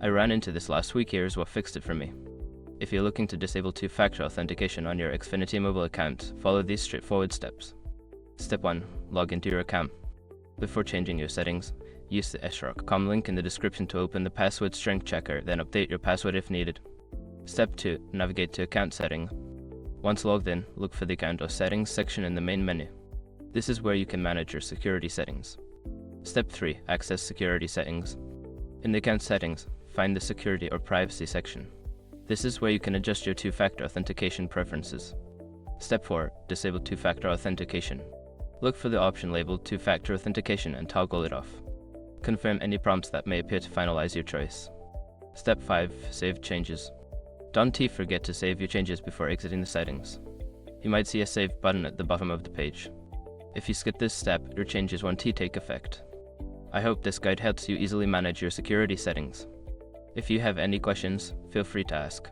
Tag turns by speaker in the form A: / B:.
A: I ran into this last week. Here's what fixed it for me. If you're looking to disable two-factor authentication on your Xfinity mobile account, follow these straightforward steps. Step 1. Log into your account. Before changing your settings, use the srock.com link in the description to open the password strength checker, then update your password if needed. Step 2. Navigate to Account Settings. Once logged in, look for the Account or Settings section in the main menu. This is where you can manage your security settings. Step 3. Access Security Settings. In the Account Settings, find the Security or Privacy section. This is where you can adjust your two-factor authentication preferences. Step 4. Disable two-factor authentication. Look for the option labeled two-factor authentication and toggle it off. Confirm any prompts that may appear to finalize your choice. Step 5. Save changes. Don't forget to save your changes before exiting the settings. You might see a Save button at the bottom of the page. If you skip this step, your changes won't take effect. I hope this guide helps you easily manage your security settings. If you have any questions, feel free to ask.